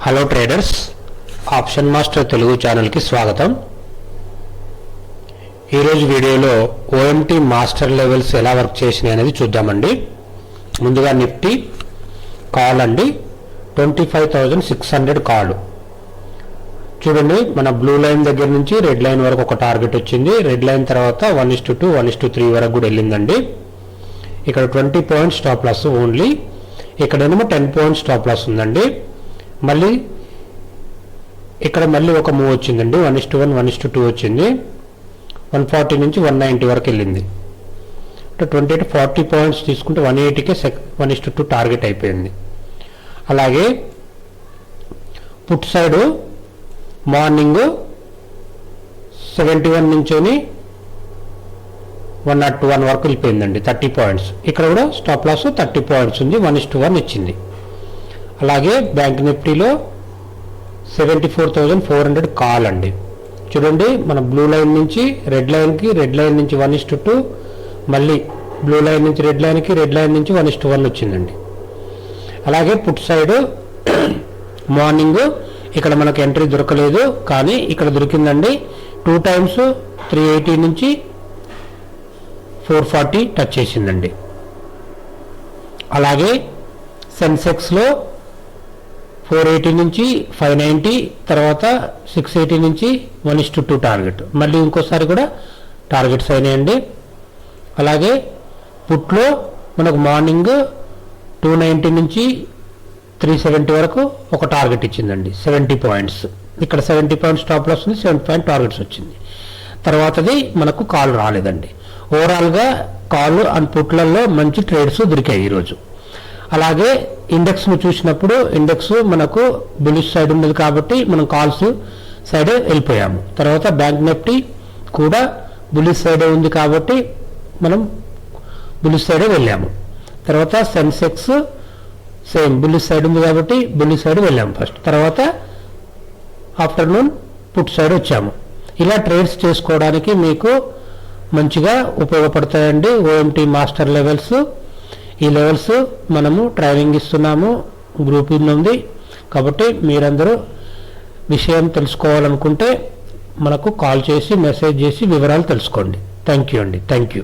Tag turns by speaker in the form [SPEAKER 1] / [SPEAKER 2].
[SPEAKER 1] Hello traders, option master Telugu ఛానల్కి స్వాగతం. ఈరోజు వీడియోలో ఓఎంటీ మాస్టర్ లెవెల్స్ ఎలా వర్క్ చేసినాయి అనేది చూద్దామండి. ముందుగా నిఫ్టీ కాల్ అండి, 25,600 కాల్. చూడండి, మన బ్లూ లైన్ దగ్గర నుంచి రెడ్ లైన్ వరకు ఒక టార్గెట్ వచ్చింది. రెడ్ లైన్ తర్వాత 1:2, 1:3 వరకు కూడా వెళ్ళిందండి. ఇక్కడ 20 పాయింట్స్ స్టాప్ లాస్ ఓన్లీ. ఇక్కడేమో 10 పాయింట్స్ స్టాప్ లాస్ ఉందండి. మళ్ళీ ఇక్కడ మళ్ళీ ఒక మూవ్ వచ్చిందండి, 1:1, 1:2 వచ్చింది. 140 నుంచి 190 వరకు వెళ్ళింది. అంటే 40 పాయింట్స్ తీసుకుంటే 180కే 1:2 టార్గెట్ అయిపోయింది. అలాగే పుట్ సైడ్ మార్నింగ్ 71 నుంచి 101 వరకు వెళ్ళిపోయిందండి, 30 పాయింట్స్. ఇక్కడ కూడా స్టాప్ లాస్ 30 పాయింట్స్ ఉంది, 1:1 ఇచ్చింది. అలాగే బ్యాంక్ నిఫ్టీలో 74,400 కాల్ అండి. చూడండి, మన బ్లూ లైన్ నుంచి రెడ్ లైన్కి, రెడ్ లైన్ నుంచి 1:2, మళ్ళీ బ్లూ లైన్ నుంచి రెడ్ లైన్కి, రెడ్ లైన్ నుంచి 1:1 వచ్చిందండి. అలాగే పుట్ సైడ్ మార్నింగ్ ఇక్కడ మనకు ఎంట్రీ దొరకలేదు, కానీ ఇక్కడ దొరికిందండి. 2 టైమ్స్ 380 నుంచి 440 టచ్ చేసిందండి. అలాగే సెన్సెక్స్లో 480 నుంచి 590, తర్వాత 680 నుంచి 1:2 టార్గెట్. మళ్ళీ ఇంకోసారి కూడా టార్గెట్స్ అయినాయండి. అలాగే పుట్లో మనకు మార్నింగ్ 290 నుంచి 370 వరకు ఒక టార్గెట్ ఇచ్చిందండి, 70 పాయింట్స్. ఇక్కడ 70 పాయింట్స్ స్టాప్ లాస్ ఉంది, 70 పాయింట్ టార్గెట్స్ వచ్చింది. తర్వాతది మనకు కాల్ రాలేదండి. ఓవరాల్గా కాల్ అండ్ పుట్లలో మంచి ట్రేడ్స్ దొరికాయి ఈరోజు. అలాగే ఇండెక్స్ను చూసినప్పుడు ఇండెక్స్ మనకు బులిష్ సైడ్ ఉన్నది కాబట్టి మనం కాల్స్ సైడ్ వెళ్ళిపోయాము. తర్వాత బ్యాంక్ నిఫ్టీ కూడా బులిష్ సైడే ఉంది కాబట్టి మనం బులిష్ సైడే వెళ్ళాము. తర్వాత సెన్సెక్స్ సేమ్ బులిష్ సైడ్ ఉంది కాబట్టి బులిష్ సైడ్ వెళ్ళాము ఫస్ట్. తర్వాత ఆఫ్టర్నూన్ పుట్ సైడ్ వచ్చాము. ఇలా ట్రేడ్స్ చేసుకోవడానికి మీకు మంచిగా ఉపయోగపడతాయండి ఓఎంటీ మాస్టర్ లెవెల్స్. ఈ లెవెల్స్ మనము ట్రైనింగ్ ఇస్తున్నాము, గ్రూప్ ఉంది కాబట్టి మీరందరూ విషయం తెలుసుకోవాలనుకుంటే మనకు కాల్ చేసి మెసేజ్ చేసి వివరాలు తెలుసుకోండి. థ్యాంక్ యూ అండి, థ్యాంక్ యూ.